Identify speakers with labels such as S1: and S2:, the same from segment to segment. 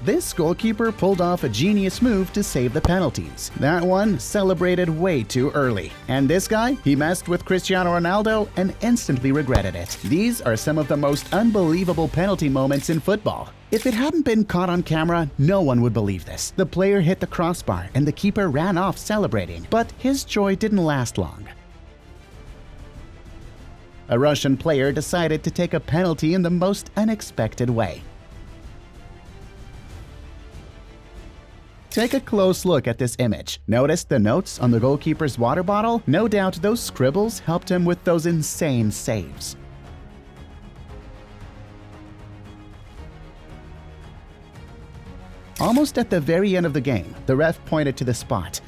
S1: this goalkeeper pulled off a genius move to save the penalties. That one celebrated way too early. And this guy, he messed with Cristiano Ronaldo and instantly regretted it. These are some of the most unbelievable penalty moments in football. If it hadn't been caught on camera, no one would believe this. The player hit the crossbar and the keeper ran off celebrating, but his joy didn't last long. A Russian player decided to take a penalty in the most unexpected way. Take a close look at this image. Notice the notes on the goalkeeper's water bottle? No doubt those scribbles helped him with those insane saves. Almost at the very end of the game, the ref pointed to the spot.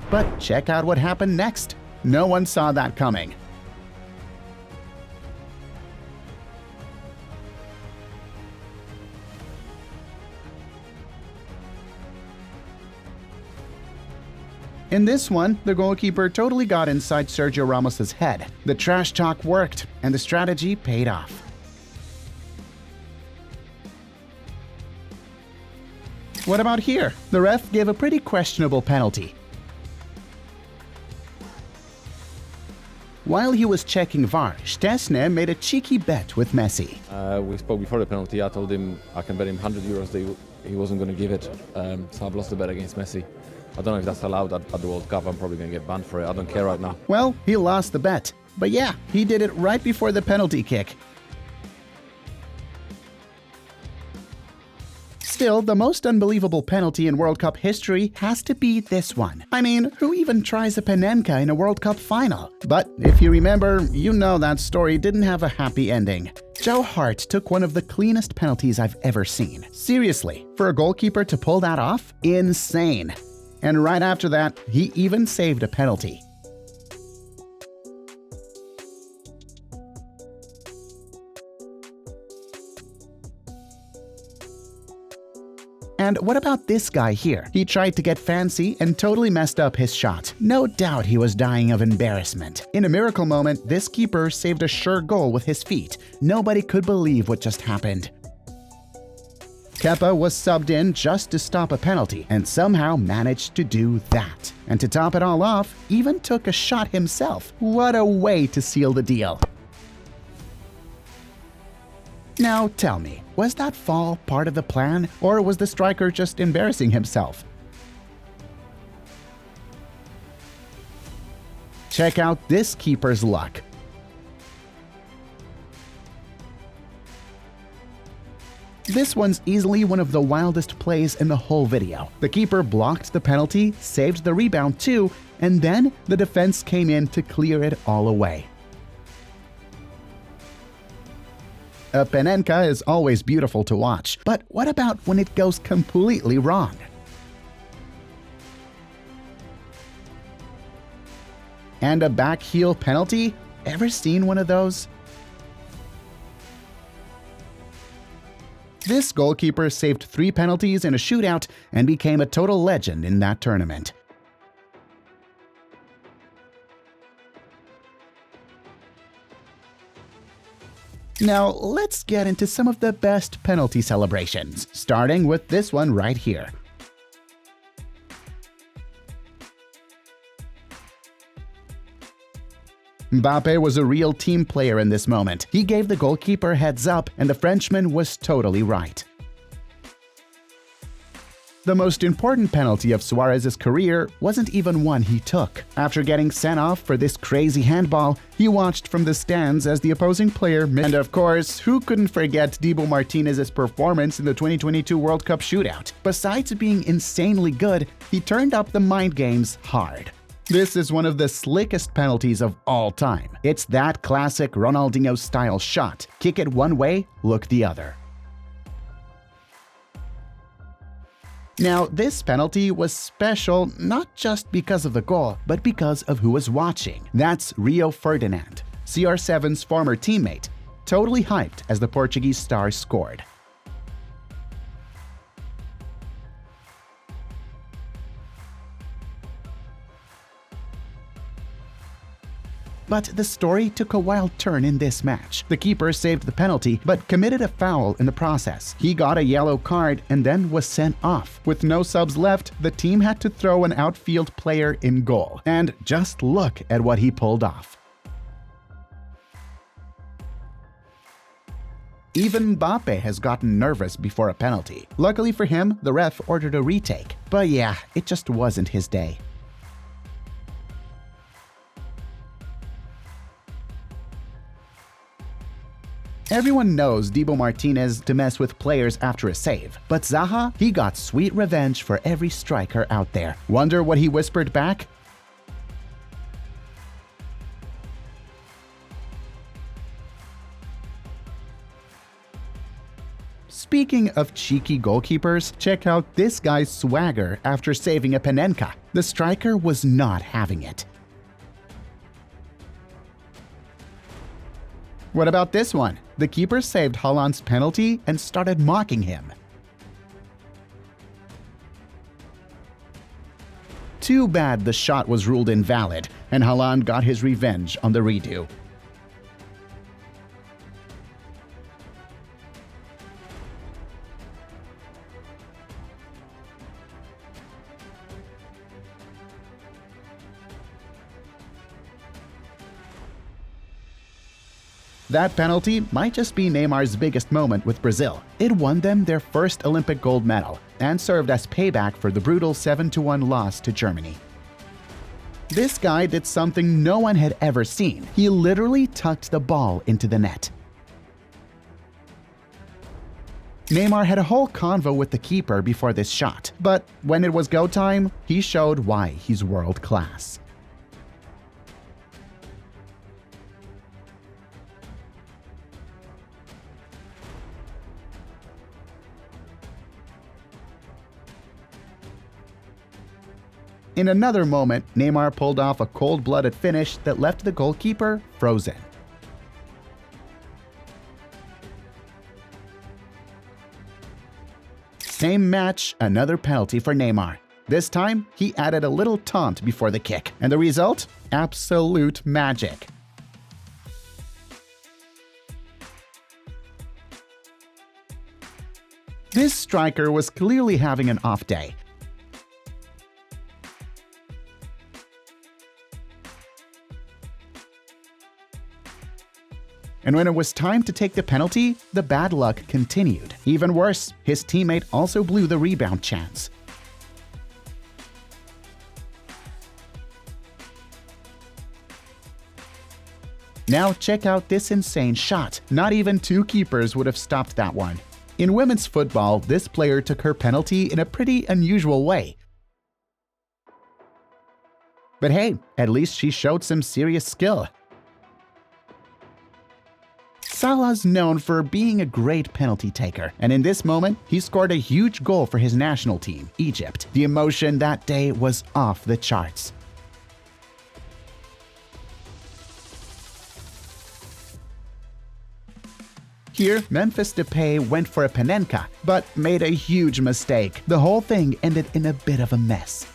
S1: But check out what happened next. No one saw that coming. In this one, the goalkeeper totally got inside Sergio Ramos's head. The trash talk worked, and the strategy paid off. What about here? The ref gave a pretty questionable penalty. While he was checking VAR, Szczesny made a cheeky bet with Messi.
S2: We spoke before the penalty. I told him I can bet him €100 that he wasn't going to give it. So I've lost the bet against Messi. I don't know if that's allowed at the World Cup. I'm probably going to get banned for it. I don't care right now.
S1: Well, he lost the bet. But yeah, he did it right before the penalty kick. Still, the most unbelievable penalty in World Cup history has to be this one. I mean, who even tries a Panenka in a World Cup final? But if you remember, you know that story didn't have a happy ending. Joe Hart took one of the cleanest penalties I've ever seen. Seriously, for a goalkeeper to pull that off? Insane. And right after that, he even saved a penalty. And what about this guy here? He tried to get fancy and totally messed up his shot. No doubt he was dying of embarrassment. In a miracle moment, this keeper saved a sure goal with his feet. Nobody could believe what just happened. Kepa was subbed in just to stop a penalty and somehow managed to do that. And to top it all off, even took a shot himself. What a way to seal the deal. Now tell me, was that fall part of the plan, or was the striker just embarrassing himself? Check out this keeper's luck. This one's easily one of the wildest plays in the whole video. The keeper blocked the penalty, saved the rebound too, and then the defense came in to clear it all away. A Panenka is always beautiful to watch, but what about when it goes completely wrong? And a back heel penalty? Ever seen one of those? This goalkeeper saved 3 penalties in a shootout and became a total legend in that tournament. Now, let's get into some of the best penalty celebrations, starting with this one right here. Mbappe was a real team player in this moment. He gave the goalkeeper heads up, and the Frenchman was totally right. The most important penalty of Suarez's career wasn't even one he took. After getting sent off for this crazy handball, he watched from the stands as the opposing player missed. And of course, who couldn't forget Dibu Martinez's performance in the 2022 World Cup shootout? Besides being insanely good, he turned up the mind games hard. This is one of the slickest penalties of all time. It's that classic Ronaldinho-style shot. Kick it one way, look the other. Now, this penalty was special not just because of the goal, but because of who was watching. That's Rio Ferdinand, CR7's former teammate, totally hyped as the Portuguese star scored. But the story took a wild turn in this match. The keeper saved the penalty, but committed a foul in the process. He got a yellow card and then was sent off. With no subs left, the team had to throw an outfield player in goal. And just look at what he pulled off. Even Mbappe has gotten nervous before a penalty. Luckily for him, the ref ordered a retake. But yeah, it just wasn't his day. Everyone knows Dibu Martinez to mess with players after a save, but Zaha, he got sweet revenge for every striker out there. Wonder what he whispered back? Speaking of cheeky goalkeepers, check out this guy's swagger after saving a Panenka. The striker was not having it. What about this one? The keeper saved Haaland's penalty and started mocking him. Too bad the shot was ruled invalid, and Haaland got his revenge on the redo. That penalty might just be Neymar's biggest moment with Brazil. It won them their first Olympic gold medal and served as payback for the brutal 7-1 loss to Germany. This guy did something no one had ever seen. He literally tucked the ball into the net. Neymar had a whole convo with the keeper before this shot, but when it was go time, he showed why he's world class. In another moment, Neymar pulled off a cold-blooded finish that left the goalkeeper frozen. Same match, another penalty for Neymar. This time, he added a little taunt before the kick, and the result? Absolute magic. This striker was clearly having an off day. And when it was time to take the penalty, the bad luck continued. Even worse, his teammate also blew the rebound chance. Now check out this insane shot. Not even two keepers would have stopped that one. In women's football, this player took her penalty in a pretty unusual way. But hey, at least she showed some serious skill. Salah's known for being a great penalty taker, and in this moment, he scored a huge goal for his national team, Egypt. The emotion that day was off the charts. Here, Memphis Depay went for a Panenka, but made a huge mistake. The whole thing ended in a bit of a mess.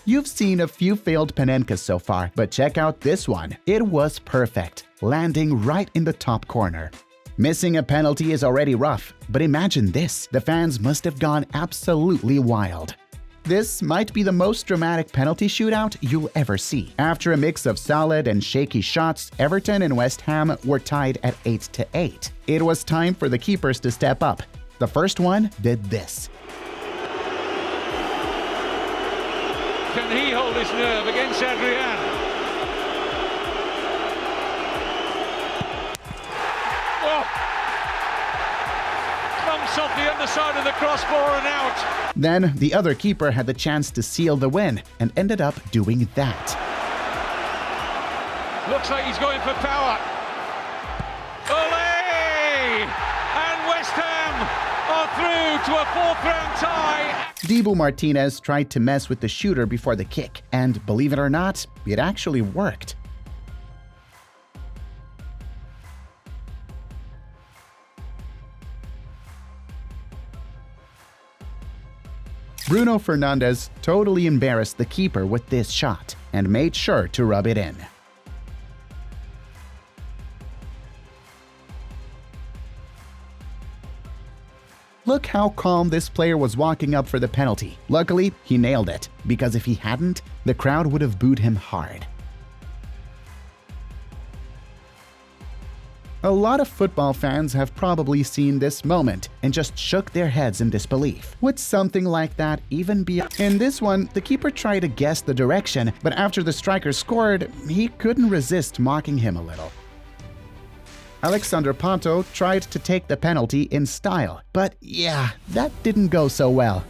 S1: You've seen a few failed Panenkas so far, but check out this one. It was perfect, landing right in the top corner. Missing a penalty is already rough, but imagine this. The fans must have gone absolutely wild. This might be the most dramatic penalty shootout you'll ever see. After a mix of solid and shaky shots, Everton and West Ham were tied at 8-8. It was time for the keepers to step up. The first one did this.
S3: Can he hold his nerve against Adrian? Oh! Clumps off the underside of the crossbar and out.
S1: Then the other keeper had the chance to seal the win and ended up doing that.
S3: Looks like he's going for power. Ole! And West Ham are through to a fourth-round tie.
S1: Dibu Martinez tried to mess with the shooter before the kick, and believe it or not, it actually worked. Bruno Fernandes totally embarrassed the keeper with this shot and made sure to rub it in. Look how calm this player was walking up for the penalty. Luckily, he nailed it, because if he hadn't, the crowd would have booed him hard. A lot of football fans have probably seen this moment and just shook their heads in disbelief. Would something like that even be? In this one, the keeper tried to guess the direction, but after the striker scored, he couldn't resist mocking him a little. Alexandre Pato tried to take the penalty in style, but yeah, that didn't go so well.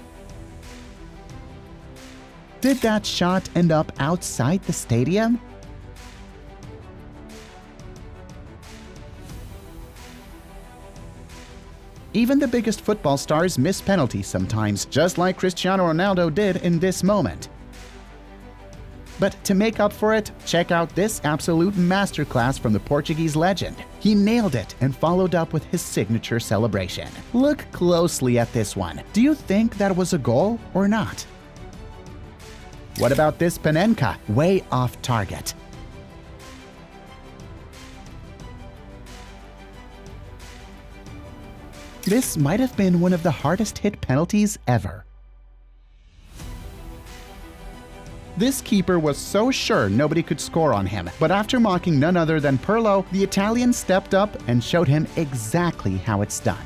S1: Did that shot end up outside the stadium? Even the biggest football stars miss penalties sometimes, just like Cristiano Ronaldo did in this moment. But to make up for it, check out this absolute masterclass from the Portuguese legend. He nailed it and followed up with his signature celebration. Look closely at this one. Do you think that was a goal or not? What about this Panenka, way off target? This might have been one of the hardest hit penalties ever. This keeper was so sure nobody could score on him, but after mocking none other than Pirlo, the Italian stepped up and showed him exactly how it's done.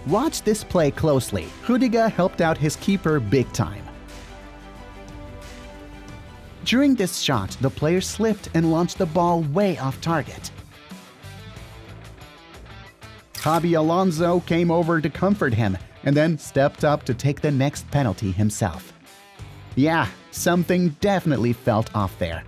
S1: Watch this play closely. Rudiger helped out his keeper big time. During this shot, the player slipped and launched the ball way off target. Xabi Alonso came over to comfort him and then stepped up to take the next penalty himself. Yeah, something definitely felt off there.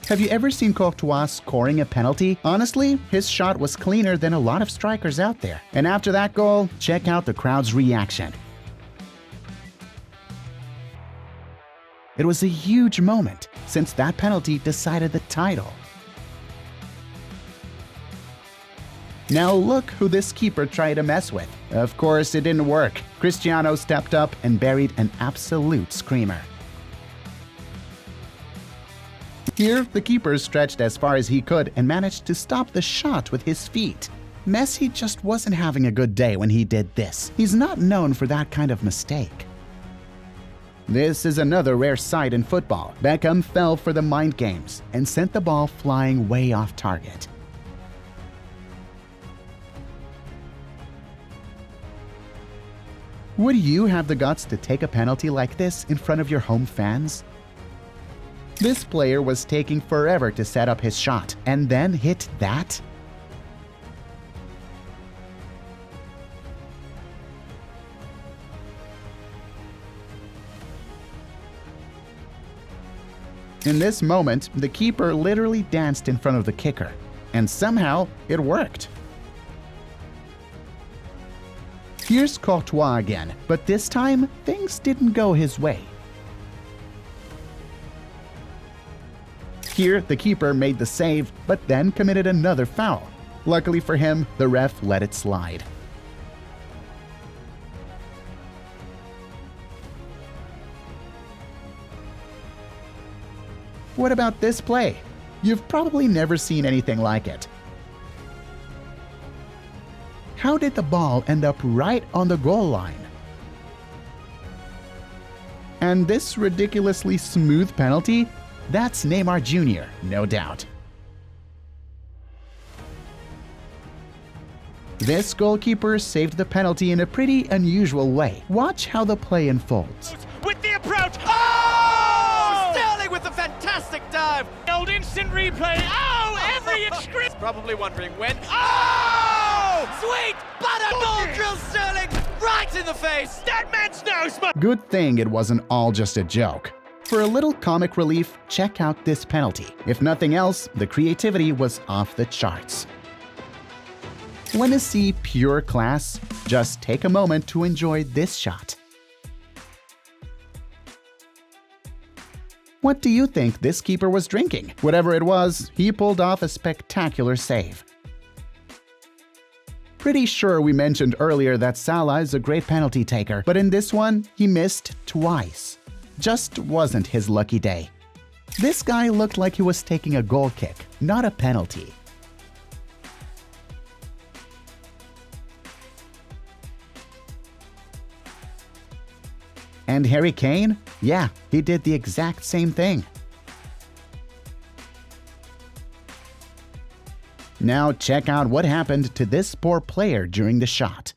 S1: Have you ever seen Courtois scoring a penalty? Honestly, his shot was cleaner than a lot of strikers out there. And after that goal, check out the crowd's reaction. It was a huge moment, since that penalty decided the title. Now look who this keeper tried to mess with. Of course, it didn't work. Cristiano stepped up and buried an absolute screamer. Here, the keeper stretched as far as he could and managed to stop the shot with his feet. Messi just wasn't having a good day when he did this. He's not known for that kind of mistake. This is another rare sight in football. Beckham fell for the mind games and sent the ball flying way off target. Would you have the guts to take a penalty like this in front of your home fans? This player was taking forever to set up his shot and then hit that? In this moment, the keeper literally danced in front of the kicker, and somehow it worked. Here's Courtois again, but this time, things didn't go his way. Here, the keeper made the save, but then committed another foul. Luckily for him, the ref let it slide. What about this play? You've probably never seen anything like it. How did the ball end up right on the goal line? And this ridiculously smooth penalty? That's Neymar Jr., no doubt. This goalkeeper saved the penalty in a pretty unusual way. Watch how the play unfolds.
S3: With the approach. Oh! Sterling with the fantastic dive. Old instant replay. Oh, every inch. Probably wondering when. Oh! Sweet butter ball drills Sterling right in the face. That man's no smoke.
S1: Good thing it wasn't all just a joke. For a little comic relief, check out this penalty. If nothing else, the creativity was off the charts. Want to see pure class? Just take a moment to enjoy this shot. What do you think this keeper was drinking? Whatever it was, he pulled off a spectacular save. Pretty sure we mentioned earlier that Salah is a great penalty taker, but in this one, he missed twice. Just wasn't his lucky day. This guy looked like he was taking a goal kick, not a penalty. And Harry Kane? Yeah, he did the exact same thing. Now check out what happened to this poor player during the shot.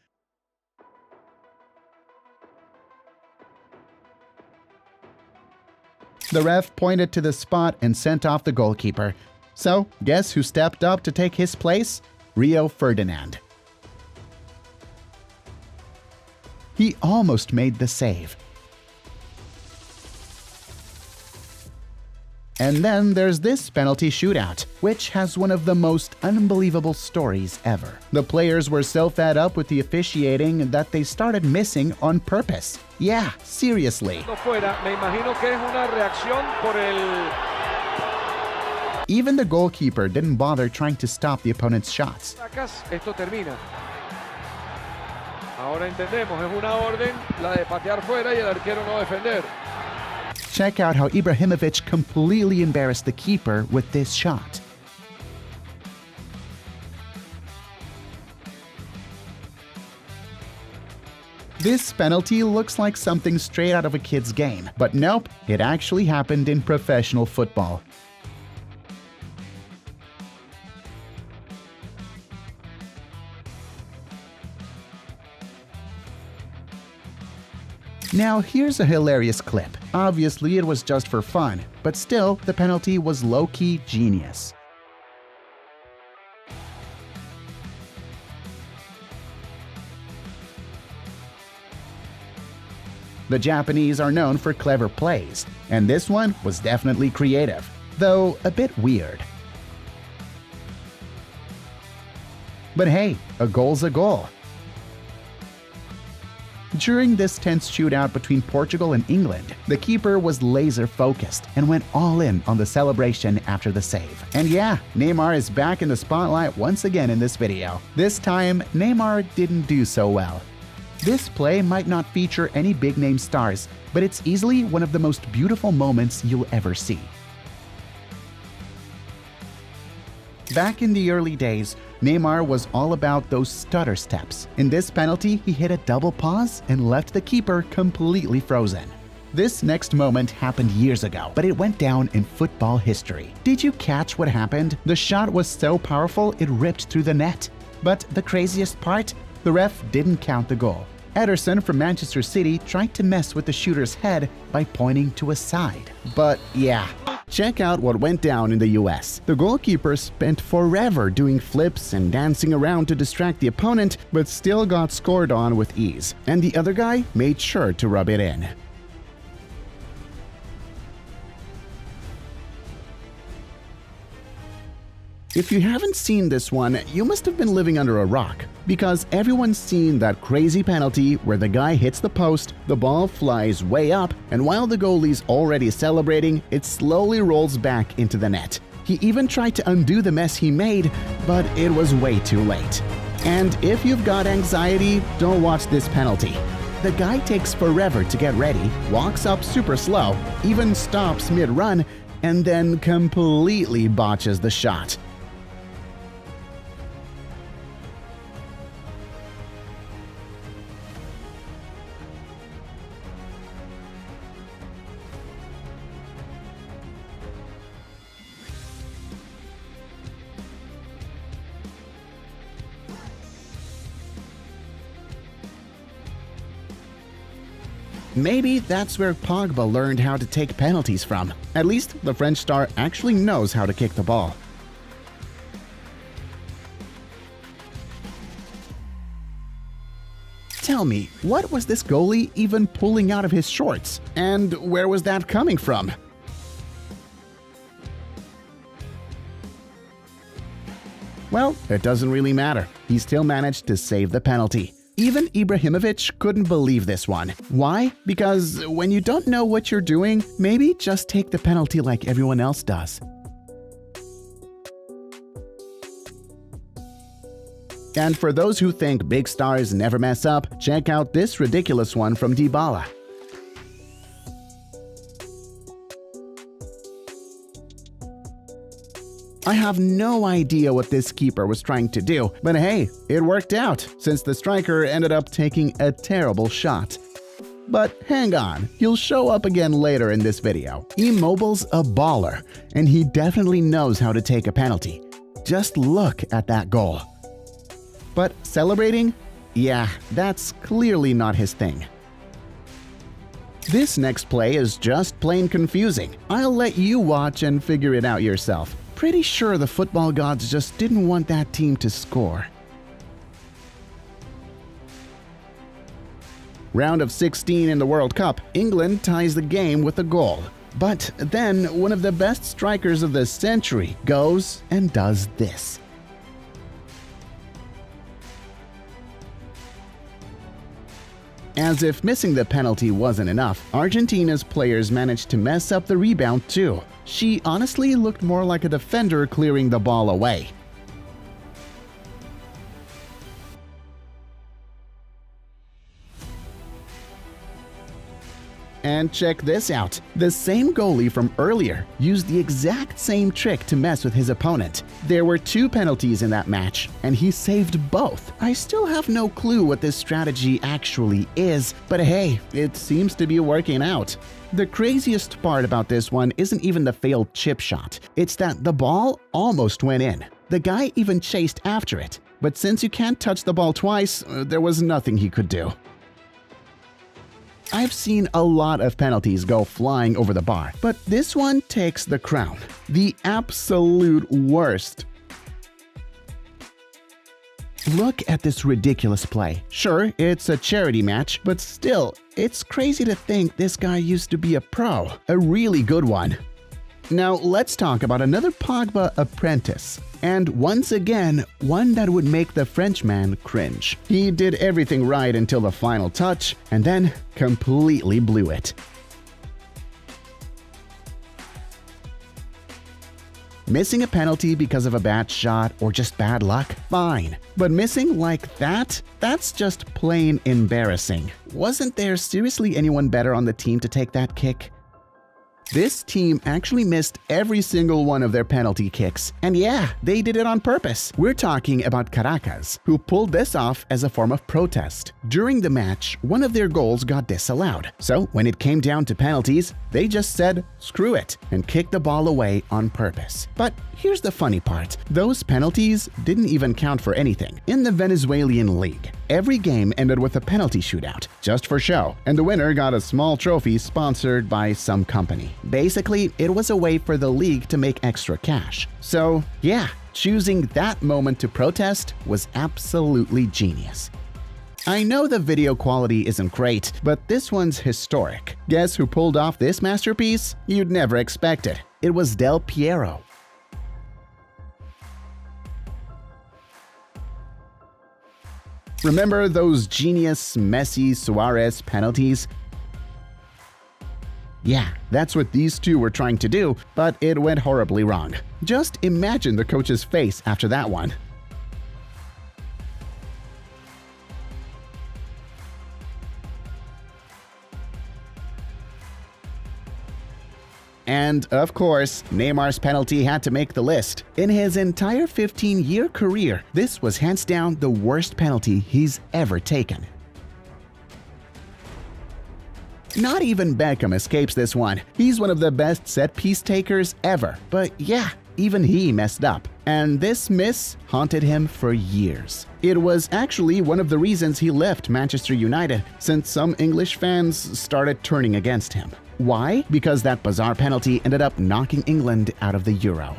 S1: The ref pointed to the spot and sent off the goalkeeper. So, guess who stepped up to take his place? Rio Ferdinand. He almost made the save. And then there's this penalty shootout, which has one of the most unbelievable stories ever. The players were so fed up with the officiating that they started missing on purpose. Yeah, seriously. Even the goalkeeper didn't bother trying to stop the opponent's shots. Check out how Ibrahimovic completely embarrassed the keeper with this shot. This penalty looks like something straight out of a kid's game, but nope, it actually happened in professional football. Now here's a hilarious clip. Obviously it was just for fun, but still the penalty was low-key genius. The Japanese are known for clever plays, and this one was definitely creative, though a bit weird. But hey, a goal's a goal. During this tense shootout between Portugal and England, the keeper was laser-focused and went all in on the celebration after the save. And yeah, Neymar is back in the spotlight once again in this video. This time, Neymar didn't do so well. This play might not feature any big-name stars, but it's easily one of the most beautiful moments you'll ever see. Back in the early days, Neymar was all about those stutter steps. In this penalty, he hit a double pause and left the keeper completely frozen. This next moment happened years ago, but it went down in football history. Did you catch what happened? The shot was so powerful it ripped through the net. But the craziest part? The ref didn't count the goal. Ederson from Manchester City tried to mess with the shooter's head by pointing to a side. But yeah, check out what went down in the US. The goalkeeper spent forever doing flips and dancing around to distract the opponent, but still got scored on with ease. And the other guy made sure to rub it in. If you haven't seen this one, you must have been living under a rock, because everyone's seen that crazy penalty where the guy hits the post, the ball flies way up, and while the goalie's already celebrating, it slowly rolls back into the net. He even tried to undo the mess he made, but it was way too late. And if you've got anxiety, don't watch this penalty. The guy takes forever to get ready, walks up super slow, even stops mid-run, and then completely botches the shot. Maybe that's where Pogba learned how to take penalties from. At least the French star actually knows how to kick the ball. Tell me, what was this goalie even pulling out of his shorts? And where was that coming from? Well, it doesn't really matter. He still managed to save the penalty. Even Ibrahimovic couldn't believe this one. Why? Because when you don't know what you're doing, maybe just take the penalty like everyone else does. And for those who think big stars never mess up, check out this ridiculous one from Dybala. I have no idea what this keeper was trying to do, but hey, it worked out, since the striker ended up taking a terrible shot. But hang on, he'll show up again later in this video. Immobile's a baller, and he definitely knows how to take a penalty. Just look at that goal. But celebrating? Yeah, that's clearly not his thing. This next play is just plain confusing. I'll let you watch and figure it out yourself. Pretty sure the football gods just didn't want that team to score. Round of 16 in the World Cup, England ties the game with a goal. But then one of the best strikers of the century goes and does this. As if missing the penalty wasn't enough, Argentina's players managed to mess up the rebound too. She honestly looked more like a defender clearing the ball away. And check this out. The same goalie from earlier used the exact same trick to mess with his opponent. There were 2 penalties in that match, and he saved both. I still have no clue what this strategy actually is, but hey, it seems to be working out. The craziest part about this one isn't even the failed chip shot. It's that the ball almost went in. The guy even chased after it. But since you can't touch the ball twice, there was nothing he could do. I've seen a lot of penalties go flying over the bar, but this one takes the crown. The absolute worst. Look at this ridiculous play. Sure, it's a charity match, but still, it's crazy to think this guy used to be a pro. A really good one. Now let's talk about another Pogba apprentice. And once again, one that would make the Frenchman cringe. He did everything right until the final touch, and then completely blew it. Missing a penalty because of a bad shot or just bad luck? Fine. But missing like that? That's just plain embarrassing. Wasn't there seriously anyone better on the team to take that kick? This team actually missed every single one of their penalty kicks. And yeah, they did it on purpose. We're talking about Caracas, who pulled this off as a form of protest. During the match, one of their goals got disallowed. So when it came down to penalties, they just said, screw it, and kicked the ball away on purpose. But here's the funny part. Those penalties didn't even count for anything. In the Venezuelan league, every game ended with a penalty shootout, just for show, and the winner got a small trophy sponsored by some company. Basically, it was a way for the league to make extra cash. So yeah, choosing that moment to protest was absolutely genius. I know the video quality isn't great, but this one's historic. Guess who pulled off this masterpiece? You'd never expect it. It was Del Piero. Remember those genius Messi Suarez penalties? Yeah, that's what these two were trying to do, but it went horribly wrong. Just imagine the coach's face after that one. And, of course, Neymar's penalty had to make the list. In his entire 15-year career, this was hands down the worst penalty he's ever taken. Not even Beckham escapes this one. He's one of the best set-piece takers ever. But yeah, even he messed up. And this miss haunted him for years. It was actually one of the reasons he left Manchester United, since some English fans started turning against him. Why? Because that bizarre penalty ended up knocking England out of the Euro.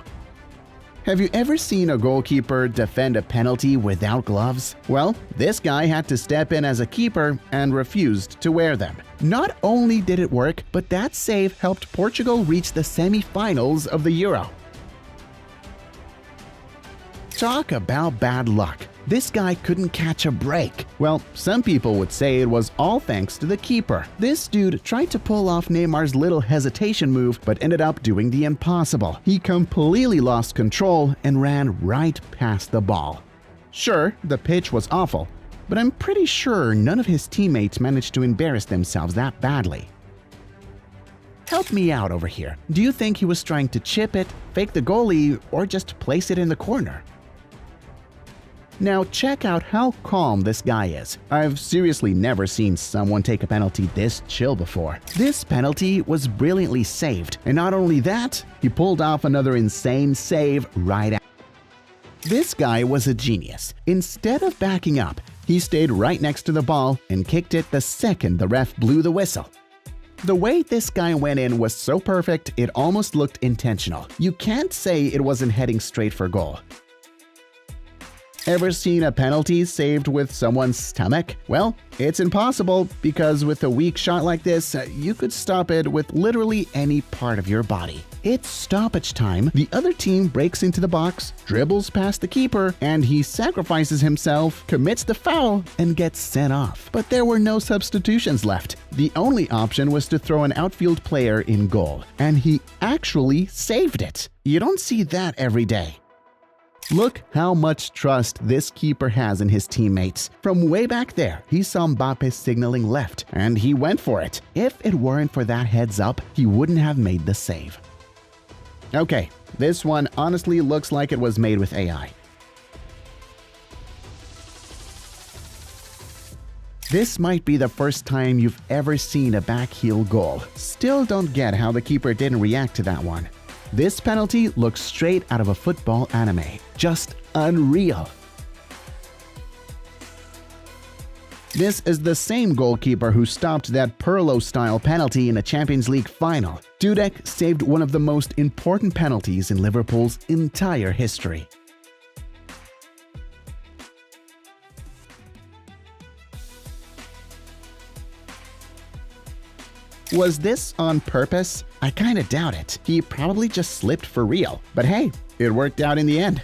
S1: Have you ever seen a goalkeeper defend a penalty without gloves? Well, this guy had to step in as a keeper and refused to wear them. Not only did it work, but that save helped Portugal reach the semi-finals of the Euro. Talk about bad luck. This guy couldn't catch a break. Well, some people would say it was all thanks to the keeper. This dude tried to pull off Neymar's little hesitation move, but ended up doing the impossible. He completely lost control and ran right past the ball. Sure, the pitch was awful, but I'm pretty sure none of his teammates managed to embarrass themselves that badly. Help me out over here. Do you think he was trying to chip it, fake the goalie, or just place it in the corner? Now check out how calm this guy is. I've seriously never seen someone take a penalty this chill before. This penalty was brilliantly saved, and not only that, he pulled off another insane save right after. This guy was a genius. Instead of backing up, he stayed right next to the ball and kicked it the second the ref blew the whistle. The way this guy went in was so perfect, it almost looked intentional. You can't say it wasn't heading straight for goal. Ever seen a penalty saved with someone's stomach? Well, it's impossible because with a weak shot like this, you could stop it with literally any part of your body. It's stoppage time. The other team breaks into the box, dribbles past the keeper, and he sacrifices himself, commits the foul, and gets sent off. But there were no substitutions left. The only option was to throw an outfield player in goal, and he actually saved it. You don't see that every day. Look how much trust this keeper has in his teammates. From way back there, he saw Mbappe signaling left, and he went for it. If it weren't for that heads up, he wouldn't have made the save. Okay, this one honestly looks like it was made with AI. This might be the first time you've ever seen a backheel goal. Still don't get how the keeper didn't react to that one. This penalty looks straight out of a football anime. Just unreal. This is the same goalkeeper who stopped that Pirlo-style penalty in a Champions League final. Dudek saved one of the most important penalties in Liverpool's entire history. Was this on purpose? I kinda doubt it. He probably just slipped for real. But hey, it worked out in the end.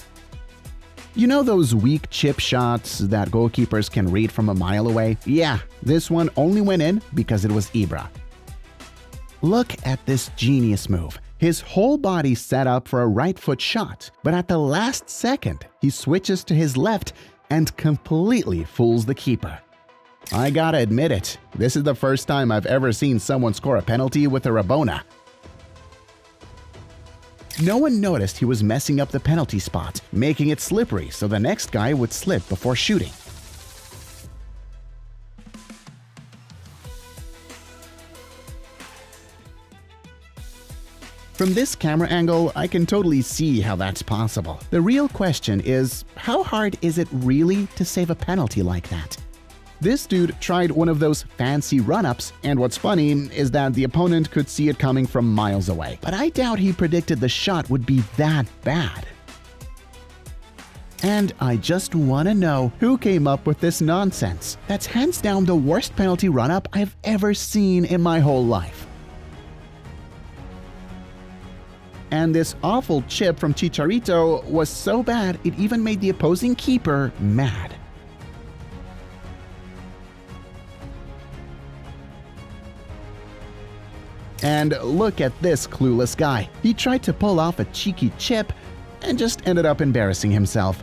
S1: You know those weak chip shots that goalkeepers can read from a mile away? Yeah, this one only went in because it was Ibra. Look at this genius move. His whole body set up for a right foot shot, but at the last second, he switches to his left and completely fools the keeper. I gotta admit it, this is the first time I've ever seen someone score a penalty with a Rabona. No one noticed he was messing up the penalty spot, making it slippery so the next guy would slip before shooting. From this camera angle, I can totally see how that's possible. The real question is, how hard is it really to save a penalty like that? This dude tried one of those fancy run-ups, and what's funny is that the opponent could see it coming from miles away. But I doubt he predicted the shot would be that bad. And I just want to know who came up with this nonsense. That's hands down the worst penalty run-up I've ever seen in my whole life. And this awful chip from Chicharito was so bad it even made the opposing keeper mad. And look at this clueless guy. He tried to pull off a cheeky chip and just ended up embarrassing himself.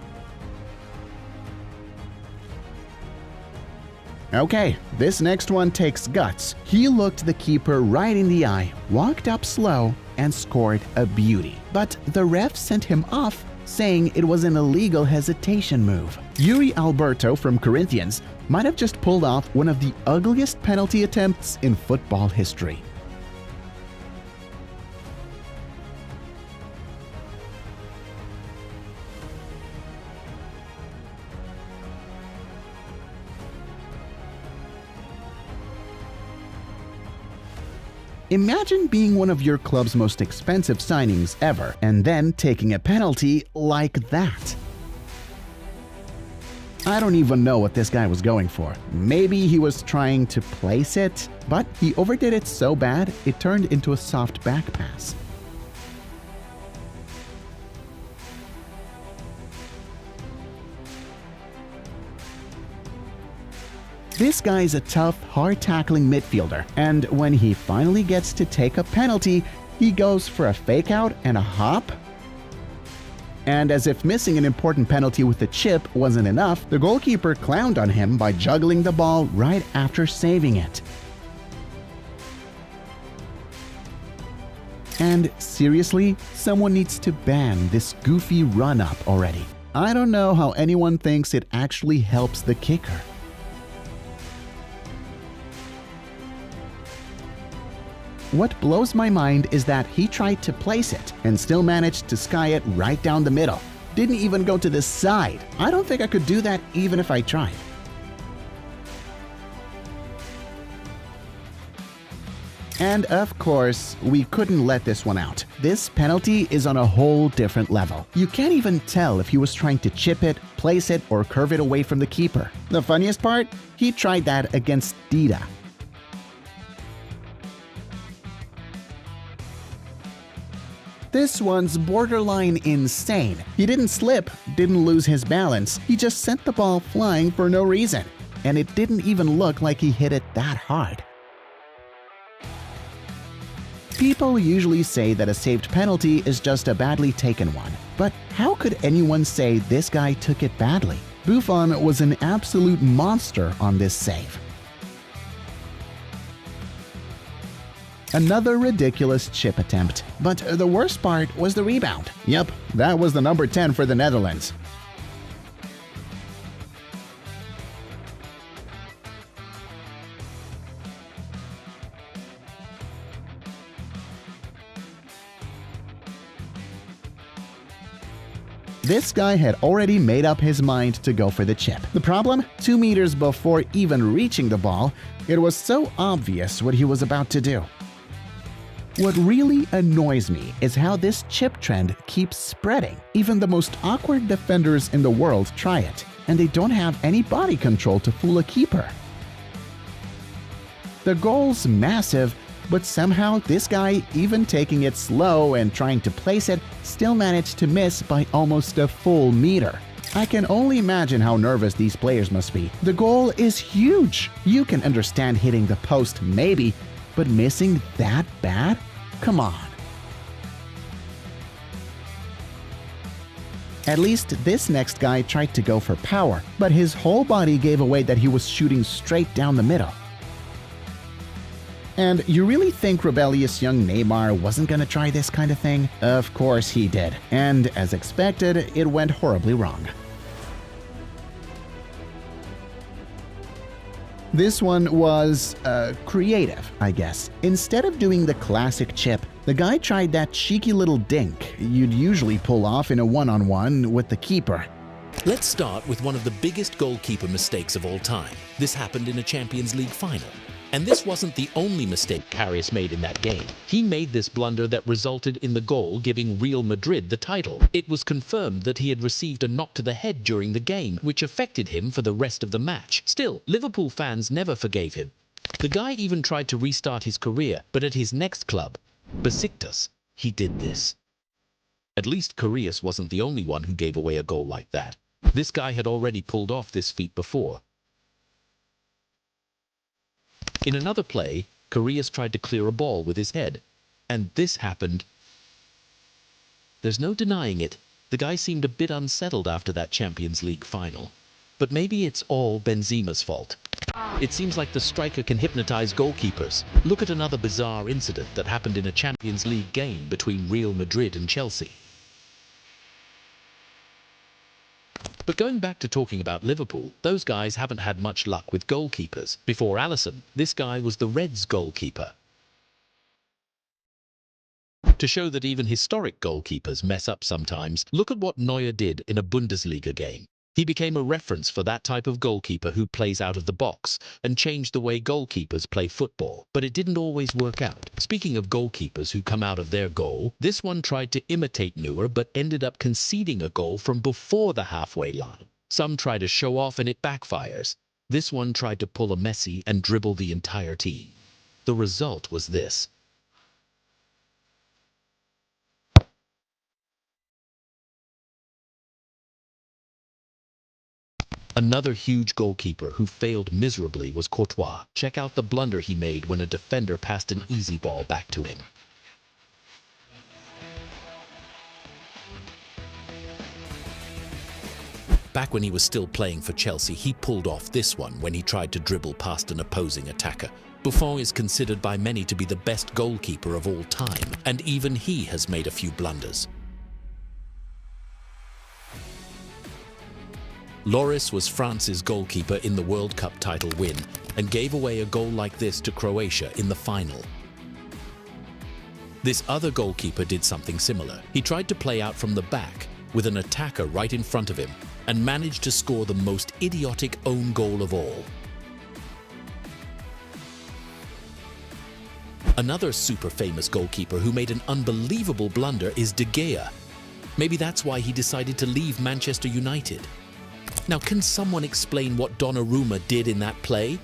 S1: Okay, this next one takes guts. He looked the keeper right in the eye, walked up slow, and scored a beauty. But the ref sent him off, saying it was an illegal hesitation move. Yuri Alberto from Corinthians might have just pulled off one of the ugliest penalty attempts in football history. Imagine being one of your club's most expensive signings ever and then taking a penalty like that. I don't even know what this guy was going for. Maybe he was trying to place it, but he overdid it so bad it turned into a soft back pass. This guy's a tough, hard-tackling midfielder, and when he finally gets to take a penalty, he goes for a fake out and a hop. And as if missing an important penalty with the chip wasn't enough, the goalkeeper clowned on him by juggling the ball right after saving it. And seriously, someone needs to ban this goofy run-up already. I don't know how anyone thinks it actually helps the kicker. What blows my mind is that he tried to place it and still managed to sky it right down the middle. Didn't even go to the side. I don't think I could do that even if I tried. And of course, we couldn't let this one out. This penalty is on a whole different level. You can't even tell if he was trying to chip it, place it, or curve it away from the keeper. The funniest part? He tried that against Dida. This one's borderline insane. He didn't slip, didn't lose his balance, he just sent the ball flying for no reason. And it didn't even look like he hit it that hard. People usually say that a saved penalty is just a badly taken one. But how could anyone say this guy took it badly? Buffon was an absolute monster on this save. Another ridiculous chip attempt. But the worst part was the rebound. Yep, that was the number 10 for the Netherlands. This guy had already made up his mind to go for the chip. The problem? 2 meters before even reaching the ball, it was so obvious what he was about to do. What really annoys me is how this chip trend keeps spreading. Even the most awkward defenders in the world try it, and they don't have any body control to fool a keeper. The goal's massive, but somehow this guy, even taking it slow and trying to place it, still managed to miss by almost a full meter. I can only imagine how nervous these players must be. The goal is huge. You can understand hitting the post maybe, but missing that bad? Come on. At least this next guy tried to go for power, but his whole body gave away that he was shooting straight down the middle. And you really think rebellious young Neymar wasn't gonna try this kind of thing? Of course he did. And as expected, it went horribly wrong. This one was, creative, I guess. Instead of doing the classic chip, the guy tried that cheeky little dink you'd usually pull off in a one-on-one with the keeper.
S4: Let's start with one of the biggest goalkeeper mistakes of all time. This happened in a Champions League final. And this wasn't the only mistake Karius made in that game. He made this blunder that resulted in the goal giving Real Madrid the title. It was confirmed that he had received a knock to the head during the game, which affected him for the rest of the match. Still, Liverpool fans never forgave him. The guy even tried to restart his career, but at his next club, Besiktas, he did this. At least Karius wasn't the only one who gave away a goal like that. This guy had already pulled off this feat before. In another play, Karius tried to clear a ball with his head, and this happened. There's no denying it, the guy seemed a bit unsettled after that Champions League final. But maybe it's all Benzema's fault. It seems like the striker can hypnotize goalkeepers. Look at another bizarre incident that happened in a Champions League game between Real Madrid and Chelsea. But going back to talking about Liverpool, those guys haven't had much luck with goalkeepers. Before Alisson, this guy was the Reds goalkeeper. To show that even historic goalkeepers mess up sometimes, look at what Neuer did in a Bundesliga game. He became a reference for that type of goalkeeper who plays out of the box and changed the way goalkeepers play football. But it didn't always work out. Speaking of goalkeepers who come out of their goal, this one tried to imitate Neuer but ended up conceding a goal from before the halfway line. Some try to show off and it backfires. This one tried to pull a Messi and dribble the entire team. The result was this. Another huge goalkeeper who failed miserably was Courtois. Check out the blunder he made when a defender passed an easy ball back to him. Back when he was still playing for Chelsea, he pulled off this one when he tried to dribble past an opposing attacker. Buffon is considered by many to be the best goalkeeper of all time, and even he has made a few blunders. Lloris was France's goalkeeper in the World Cup title win and gave away a goal like this to Croatia in the final. This other goalkeeper did something similar. He tried to play out from the back with an attacker right in front of him and managed to score the most idiotic own goal of all. Another super famous goalkeeper who made an unbelievable blunder is De Gea. Maybe that's why he decided to leave Manchester United. Now, can someone explain what Donnarumma did in that play?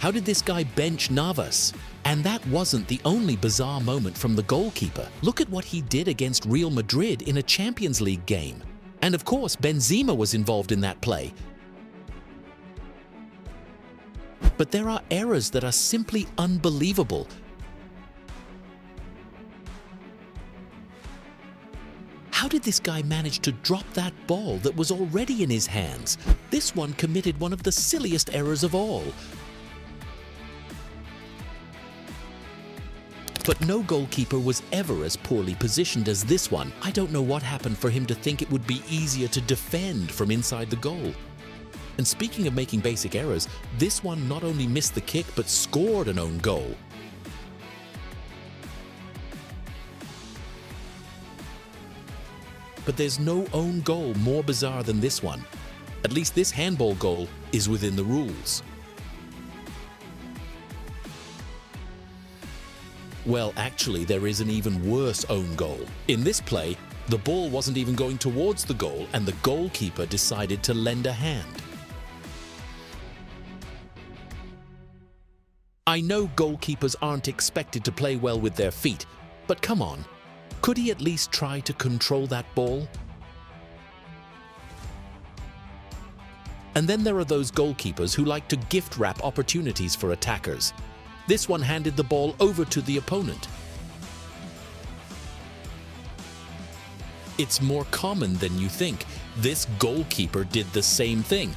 S4: How did this guy bench Navas? And that wasn't the only bizarre moment from the goalkeeper. Look at what he did against Real Madrid in a Champions League game. And of course, Benzema was involved in that play. But there are errors that are simply unbelievable. How did this guy manage to drop that ball that was already in his hands? This one committed one of the silliest errors of all. But no goalkeeper was ever as poorly positioned as this one. I don't know what happened for him to think it would be easier to defend from inside the goal. And speaking of making basic errors, this one not only missed the kick but scored an own goal. But there's no own goal more bizarre than this one. At least this handball goal is within the rules. Well, actually, there is an even worse own goal. In this play, the ball wasn't even going towards the goal, and the goalkeeper decided to lend a hand. I know goalkeepers aren't expected to play well with their feet, but come on, could he at least try to control that ball? And then there are those goalkeepers who like to gift wrap opportunities for attackers. This one handed the ball over to the opponent. It's more common than you think. This goalkeeper did the same thing.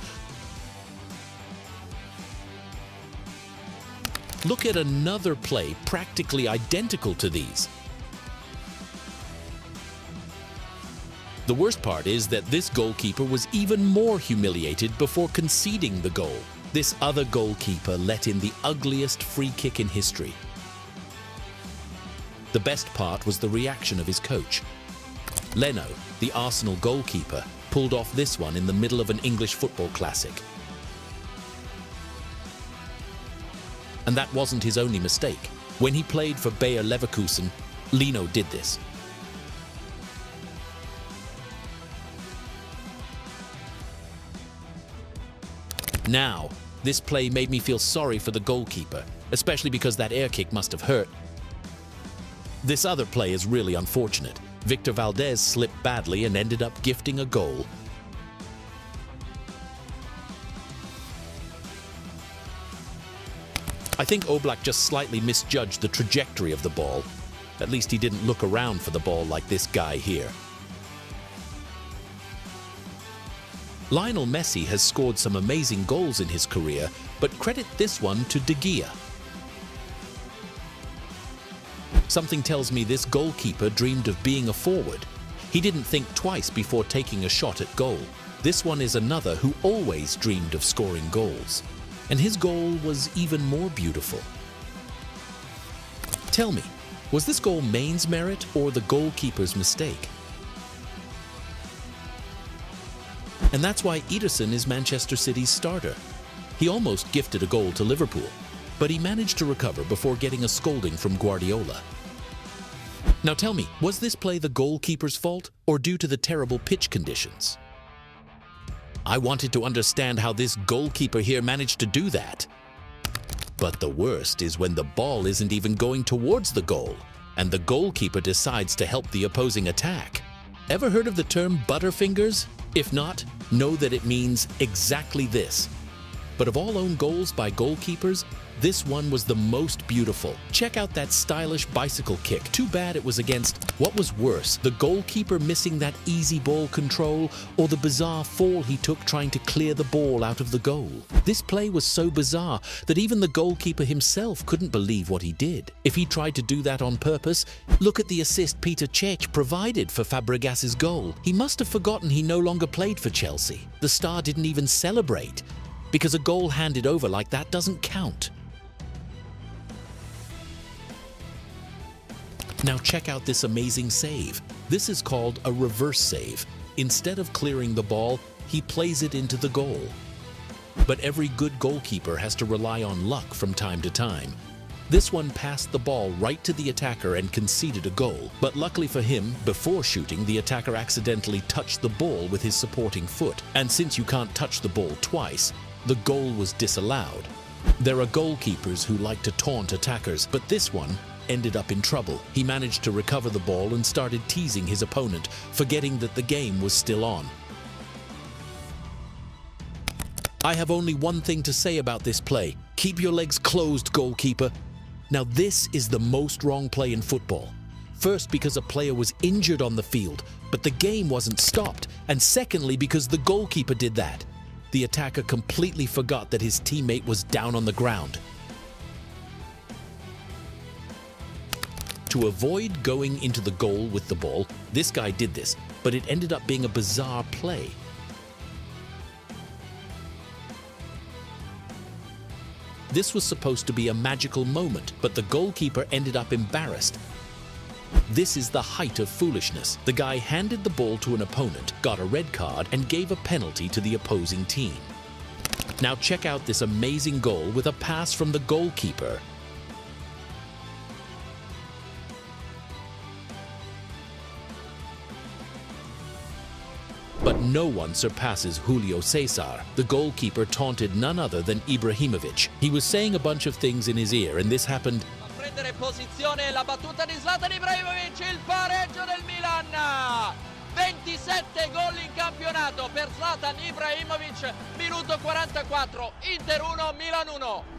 S4: Look at another play practically identical to these. The worst part is that this goalkeeper was even more humiliated before conceding the goal. This other goalkeeper let in the ugliest free kick in history. The best part was the reaction of his coach. Leno, the Arsenal goalkeeper, pulled off this one in the middle of an English football classic. And that wasn't his only mistake. When he played for Bayer Leverkusen, Leno did this. Now, this play made me feel sorry for the goalkeeper, especially because that air kick must have hurt. This other play is really unfortunate. Victor Valdez slipped badly and ended up gifting a goal. I think Oblak just slightly misjudged the trajectory of the ball. At least he didn't look around for the ball like this guy here. Lionel Messi has scored some amazing goals in his career, but credit this one to De Gea. Something tells me this goalkeeper dreamed of being a forward. He didn't think twice before taking a shot at goal. This one is another who always dreamed of scoring goals. And his goal was even more beautiful. Tell me, was this goal Main's merit or the goalkeeper's mistake? And that's why Ederson is Manchester City's starter. He almost gifted a goal to Liverpool, but he managed to recover before getting a scolding from Guardiola. Now tell me, was this play the goalkeeper's fault or due to the terrible pitch conditions? I wanted to understand how this goalkeeper here managed to do that. But the worst is when the ball isn't even going towards the goal, and the goalkeeper decides to help the opposing attack. Ever heard of the term butterfingers? If not, know that it means exactly this. But of all own goals by goalkeepers, this one was the most beautiful. Check out that stylish bicycle kick. Too bad it was against, what was worse, the goalkeeper missing that easy ball control or the bizarre fall he took trying to clear the ball out of the goal. This play was so bizarre that even the goalkeeper himself couldn't believe what he did. If he tried to do that on purpose, look at the assist Peter Cech provided for Fabregas's goal. He must have forgotten he no longer played for Chelsea. The star didn't even celebrate, because a goal handed over like that doesn't count. Now check out this amazing save. This is called a reverse save. Instead of clearing the ball, he plays it into the goal. But every good goalkeeper has to rely on luck from time to time. This one passed the ball right to the attacker and conceded a goal. But luckily for him, before shooting, the attacker accidentally touched the ball with his supporting foot. And since you can't touch the ball twice, the goal was disallowed. There are goalkeepers who like to taunt attackers, but this one ended up in trouble. He managed to recover the ball and started teasing his opponent, forgetting that the game was still on. I have only one thing to say about this play. Keep your legs closed, goalkeeper. Now this is the most wrong play in football. First, because a player was injured on the field, but the game wasn't stopped. And secondly, because the goalkeeper did that. The attacker completely forgot that his teammate was down on the ground. To avoid going into the goal with the ball, this guy did this, but it ended up being a bizarre play. This was supposed to be a magical moment, but the goalkeeper ended up embarrassed. This is the height of foolishness. The guy handed the ball to an opponent, got a red card, and gave a penalty to the opposing team. Now check out this amazing goal with a pass from the goalkeeper. But no one surpasses Julio Cesar. The goalkeeper taunted none other than Ibrahimovic. He was saying a bunch of things in his ear, and this happened.
S3: A prendere posizione la battuta di Zlatan Ibrahimovic, il pareggio del Milan. 27 gol in campionato per Zlatan Ibrahimovic, minuto 44, Inter 1, Milan 1.